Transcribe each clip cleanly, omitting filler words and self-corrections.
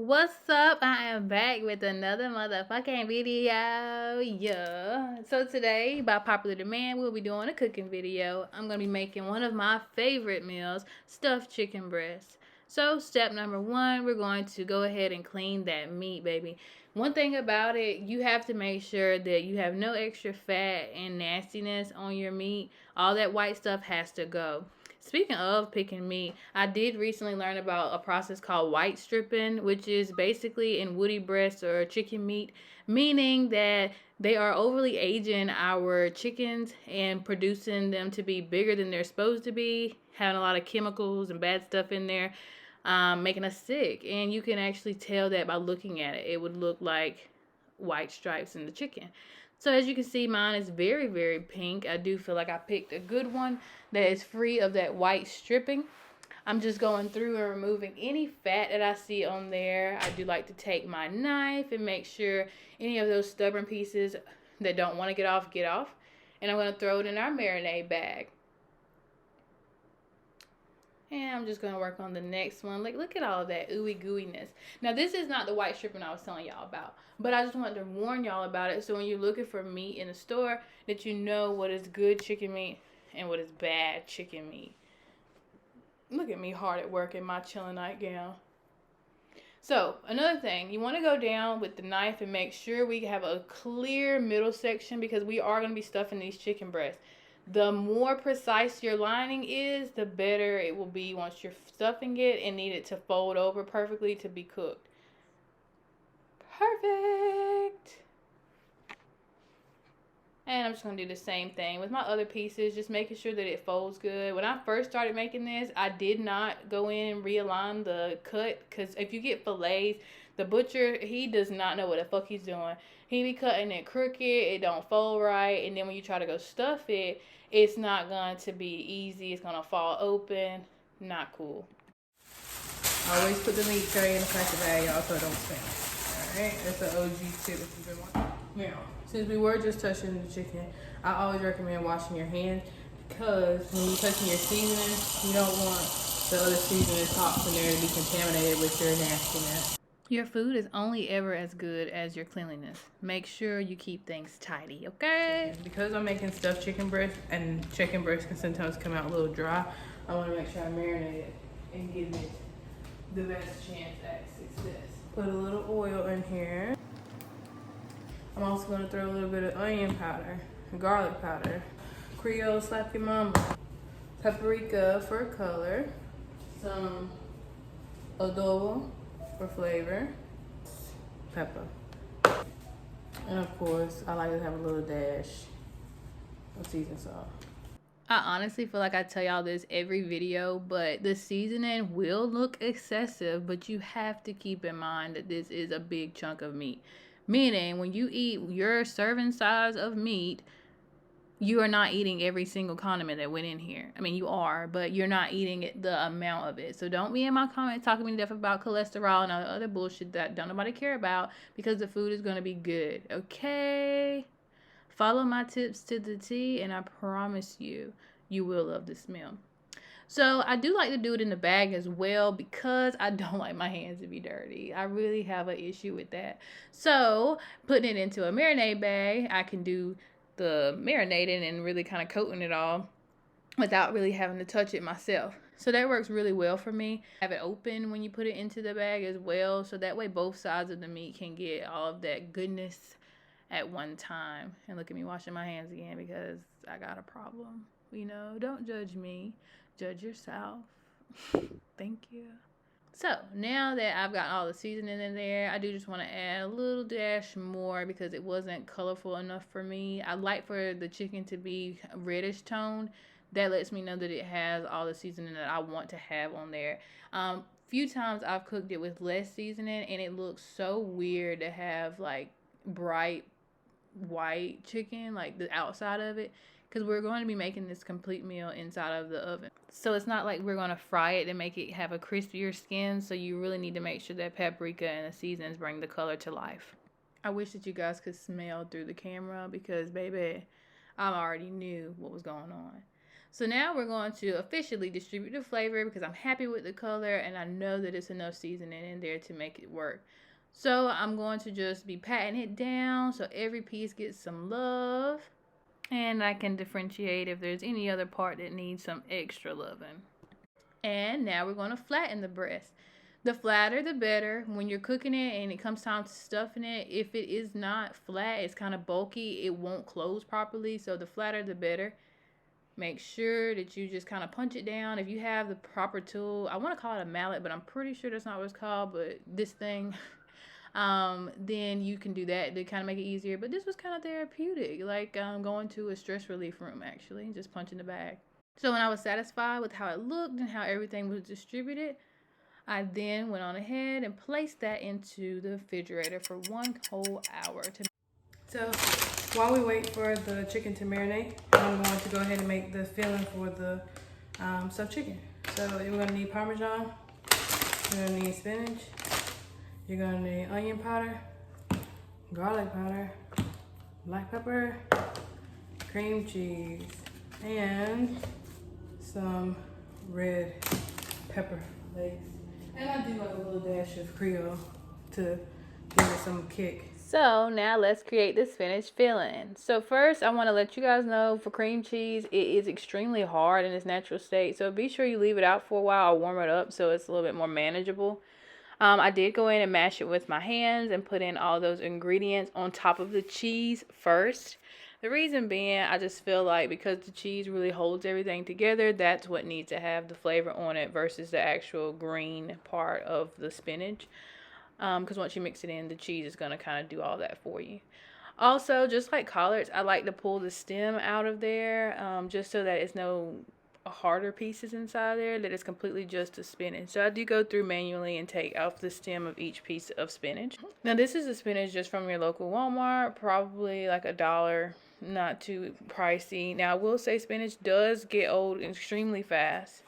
What's up? I am back with another motherfucking video. Yeah. So today, by popular demand, we'll be doing a cooking video. I'm going to be making one of my favorite meals, stuffed chicken breast. So step number one, we're going to go ahead and clean that meat, baby. One thing about it, you have to make sure that you have no extra fat and nastiness on your meat. All that white stuff has to go. Speaking of picking meat, I did recently learn about a process called white stripping, which is basically in woody breast or chicken meat, meaning that they are overly aging our chickens and producing them to be bigger than they're supposed to be, having a lot of chemicals and bad stuff in there, making us sick. And you can actually tell that by looking at it. It would look like white stripes in the chicken. So as you can see, mine is very, very pink. I do feel like I picked a good one that is free of that white stripping. I'm just going through and removing any fat that I see on there. I do like to take my knife and make sure any of those stubborn pieces that don't want to get off. And I'm going to throw it in our marinade bag. And I'm just going to work on the next one. Like, look at all of that ooey gooiness. Now, this is not the white stripping I was telling y'all about. But I just wanted to warn y'all about it. So when you're looking for meat in the store, that you know what is good chicken meat and what is bad chicken meat. Look at me hard at work in my chilling nightgown. So, another thing, you want to go down with the knife and make sure we have a clear middle section because we are going to be stuffing these chicken breasts. The more precise your lining is, the better it will be once you're stuffing it and need it to fold over perfectly to be cooked. Perfect. And I'm just going to do the same thing with my other pieces, just making sure that it folds good. When I first started making this, I did not go in and realign the cut because if you get fillets, the butcher, he does not know what the fuck he's doing. He be cutting it crooked, it don't fold right, and then when you try to go stuff it, it's not going to be easy. It's going to fall open. Not cool. Always put the meat tray in the cracker bag, y'all, so it don't spin. Alright, that's an OG tip if you've been watching. Now, since we were just touching the chicken, I always recommend washing your hands because when you're touching your seasoning, you don't want the other seasoning tops in there to be contaminated with your nastiness. Your food is only ever as good as your cleanliness. Make sure you keep things tidy, okay? Because I'm making stuffed chicken breast, and chicken breast can sometimes come out a little dry, I want to make sure I marinate it and give it the best chance at success. Put a little oil in here. I'm also going to throw a little bit of onion powder, garlic powder, Creole slap your mama, paprika for color, some adobo for flavor, pepper, and of course I like to have a little dash of seasoned salt. I honestly feel like I tell y'all this every video, but the seasoning will look excessive, but you have to keep in mind that this is a big chunk of meat. Meaning, when you eat your serving size of meat, you are not eating every single condiment that went in here. I mean, you are, but you're not eating it, the amount of it. So don't be in my comments talking me to death about cholesterol and all the other bullshit that don't nobody care about because the food is going to be good, okay? Follow my tips to the T, and I promise you, you will love this meal. So I do like to do it in the bag as well because I don't like my hands to be dirty. I really have an issue with that. So putting it into a marinade bag, I can do the marinating and really kind of coating it all without really having to touch it myself. So that works really well for me. Have it open when you put it into the bag as well, so that way both sides of the meat can get all of that goodness at one time. And look at me washing my hands again because I got a problem. You know, don't judge me. Judge yourself. Thank you. So now that I've got all the seasoning in there, I do just want to add a little dash more because it wasn't colorful enough for me. I like for the chicken to be reddish toned. That lets me know that it has all the seasoning that I want to have on there. Few times I've cooked it with less seasoning and it looks so weird to have like bright white chicken, like the outside of it, because we're going to be making this complete meal inside of the oven. So it's not like we're going to fry it and make it have a crispier skin, so you really need to make sure that paprika and the seasonings bring the color to life. I wish that you guys could smell through the camera because, baby, I already knew what was going on. So now we're going to officially distribute the flavor because I'm happy with the color and I know that it's enough seasoning in there to make it work. So I'm going to just be patting it down so every piece gets some love. And I can differentiate if there's any other part that needs some extra loving. And now we're going to flatten the breast. The flatter the better. When you're cooking it and it comes time to stuffing it, if it is not flat, it's kind of bulky, it won't close properly. So the flatter the better. Make sure that you just kind of punch it down. If you have the proper tool, I want to call it a mallet, but I'm pretty sure that's not what it's called, but this thing, then you can do that to kind of make it easier. But this was kind of therapeutic, like going to a stress relief room, actually, just punching the bag. So when I was satisfied with how it looked and how everything was distributed, I then went on ahead and placed that into the refrigerator for 1 whole hour. So while we wait for the chicken to marinate, I'm going to go ahead and make the filling for the stuffed chicken. So you're going to need Parmesan, you're going to need spinach, you're going to need onion powder, garlic powder, black pepper, cream cheese, and some red pepper flakes. And I do like a little dash of Creole to give it some kick. So now let's create the spinach filling. So first I want to let you guys know for cream cheese, it is extremely hard in its natural state. So be sure you leave it out for a while or warm it up so it's a little bit more manageable. I did go in and mash it with my hands and put in all those ingredients on top of the cheese first. The reason being, I just feel like because the cheese really holds everything together, that's what needs to have the flavor on it versus the actual green part of the spinach. Because once you mix it in, the cheese is going to kind of do all that for you. Also, just like collards, I like to pull the stem out of there just so that it's no harder pieces inside there, that it's completely just the spinach. So I do go through manually and take off the stem of each piece of spinach. Now this is the spinach just from your local Walmart, probably like $1, not too pricey. Now I will say spinach does get old extremely fast,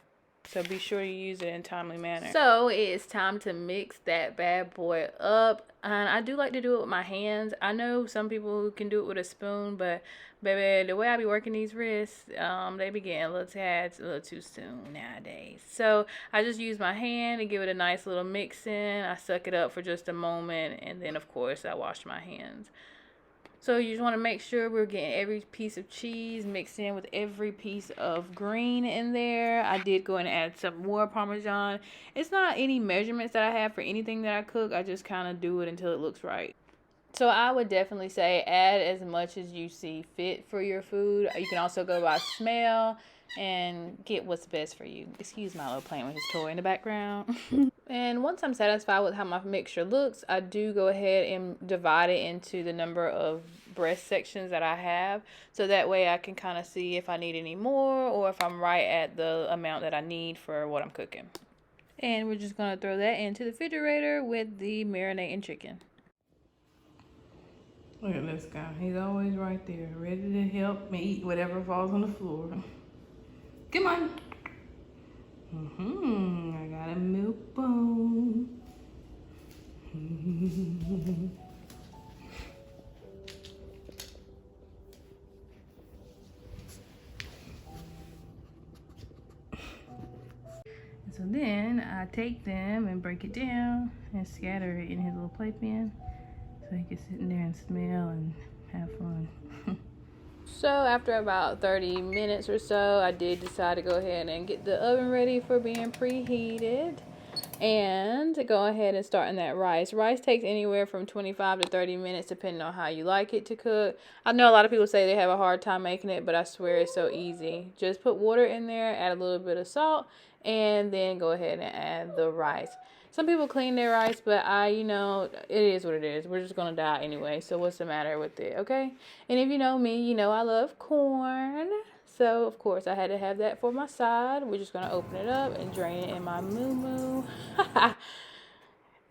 so be sure you use it in a timely manner. So it's time to mix that bad boy up. And I do like to do it with my hands. I know some people who can do it with a spoon, but baby, the way I be working these wrists, they be getting a little too soon nowadays. So I just use my hand and give it a nice little mix in. I suck it up for just a moment, and then of course I wash my hands. So you just want to make sure we're getting every piece of cheese mixed in with every piece of green in there. I did go and add some more Parmesan. It's not any measurements that I have for anything that I cook. I just kind of do it until it looks right. So I would definitely say add as much as you see fit for your food. You can also go by smell and get what's best for you. Excuse my little playing with his toy in the background. And once I'm satisfied with how my mixture looks, I do go ahead and divide it into the number of breast sections that I have. So that way I can kind of see if I need any more or if I'm right at the amount that I need for what I'm cooking. And we're just going to throw that into the refrigerator with the marinating chicken. Look at this guy. He's always right there, ready to help me eat whatever falls on the floor. Come on. I got a milk bone. So then I take them and break it down and scatter it in his little playpen so he can sit in there and smell and have fun. So after about 30 minutes or so, I did decide to go ahead and get the oven ready for being preheated and to go ahead and start in that rice. Rice takes anywhere from 25 to 30 minutes depending on how you like it to cook. I know a lot of people say they have a hard time making it, but I swear it's so easy. Just put water in there, add a little bit of salt, and then go ahead and add the rice. Some people clean their rice, but it is what it is. We're just going to die anyway, so what's the matter with it, okay? And if you know me, you know I love corn. So, of course, I had to have that for my side. We're just going to open it up and drain it in my moo-moo.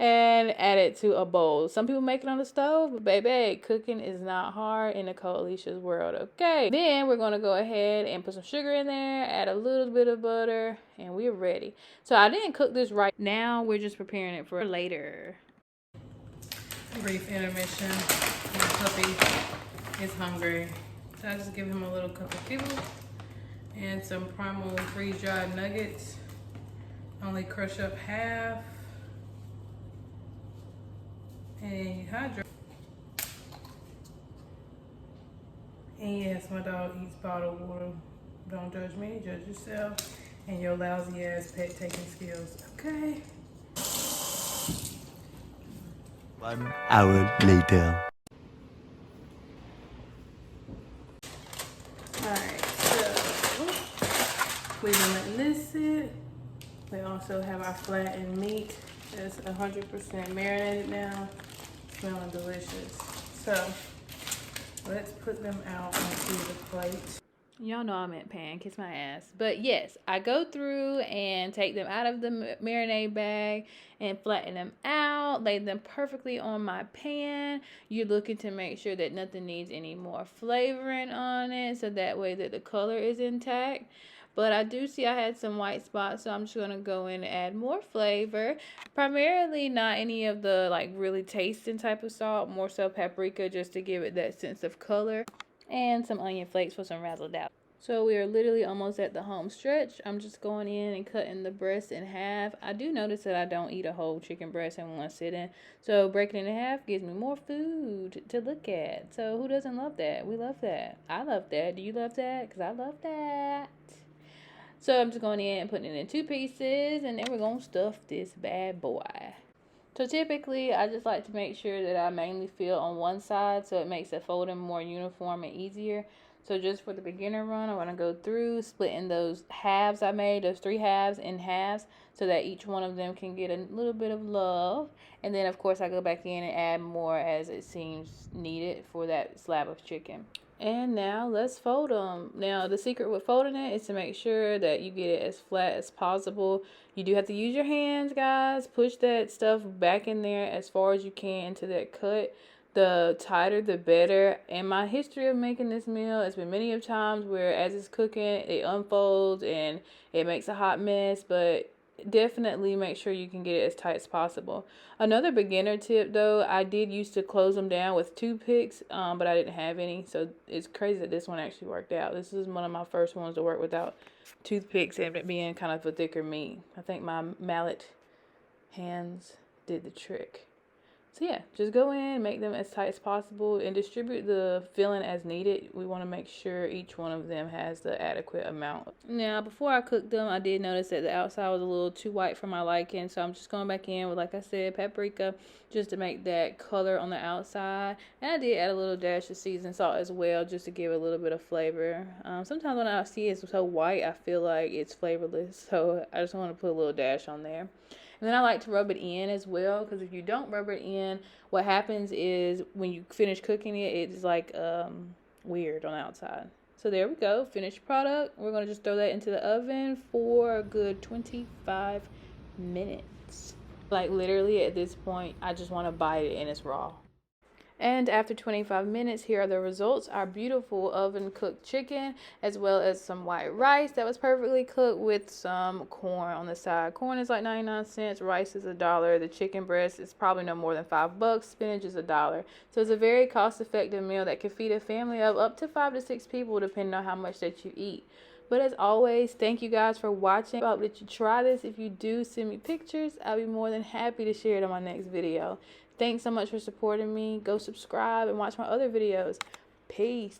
And add it to a bowl. Some people make it on the stove, but baby, cooking is not hard in Nicole Alicia's world, okay? Then we're going to go ahead and put some sugar in there, add a little bit of butter, and we're ready. So I didn't cook this right now. We're just preparing it for later. Brief intermission. My puppy is hungry. So I just give him a little cup of kibble. And some primal freeze-dried nuggets. Only crush up half. And hydrate. And yes, my dog eats bottled water. Don't judge me, judge yourself and your lousy ass pet taking skills. Okay. 1 hour later. Alright, so we've been letting this sit. We also have our flattened meat that's 100% marinated now. Smelling delicious. So let's put them out onto the plate. Y'all know I meant pan, kiss my ass. But yes, I go through and take them out of the marinade bag and flatten them out, lay them perfectly on my pan. You're looking to make sure that nothing needs any more flavoring on it, so that way that the color is intact. But I do see I had some white spots, so I'm just going to go in and add more flavor. Primarily not any of the like really tasting type of salt, more so paprika just to give it that sense of color. And some onion flakes for some razzle dazzle. So we are literally almost at the home stretch. I'm just going in and cutting the breast in half. I do notice that I don't eat a whole chicken breast in one sitting. So breaking it in half gives me more food to look at. So who doesn't love that? We love that. I love that. Do you love that? Because I love that. So I'm just going in and putting it in 2 pieces. And then we're going to stuff this bad boy. So typically, I just like to make sure that I mainly fill on one side so it makes the folding more uniform and easier. So just for the beginner run, I want to go through splitting those halves I made, those 3 halves in halves, so that each one of them can get a little bit of love. And then, of course, I go back in and add more as it seems needed for that slab of chicken. And now let's fold them. Now the secret with folding it is to make sure that you get it as flat as possible. You do have to use your hands, guys. Push that stuff back in there as far as you can into that cut. The tighter, the better. In my history of making this meal, it's been many of times where as it's cooking, it unfolds and it makes a hot mess, but definitely make sure you can get it as tight as possible. Another beginner tip though, I did used to close them down with toothpicks, but I didn't have any, so it's crazy that this one actually worked out. This is one of my first ones to work without toothpicks and it being kind of a thicker meat. I think my mallet hands did the trick. So yeah, just go in, make them as tight as possible, and distribute the filling as needed. We want to make sure each one of them has the adequate amount. Now, before I cooked them, I did notice that the outside was a little too white for my liking, so I'm just going back in with, like I said, paprika, just to make that color on the outside. And I did add a little dash of seasoned salt as well, just to give a little bit of flavor. Sometimes when I see it's so white, I feel like it's flavorless, so I just want to put a little dash on there. And then I like to rub it in as well, because if you don't rub it in, what happens is when you finish cooking it, it's like weird on the outside. So there we go, finished product. We're going to just throw that into the oven for a good 25 minutes. Like literally at this point, I just want to bite it and it's raw. And after 25 minutes, here are the results. Our beautiful oven cooked chicken, as well as some white rice that was perfectly cooked with some corn on the side. Corn is like 99 cents, rice is $1. The chicken breast is probably no more than $5. Spinach is $1. So it's a very cost-effective meal that can feed a family of up to 5 to 6 people, depending on how much that you eat. But as always, thank you guys for watching. I hope that you try this. If you do, send me pictures. I'll be more than happy to share it on my next video. Thanks so much for supporting me. Go subscribe and watch my other videos. Peace.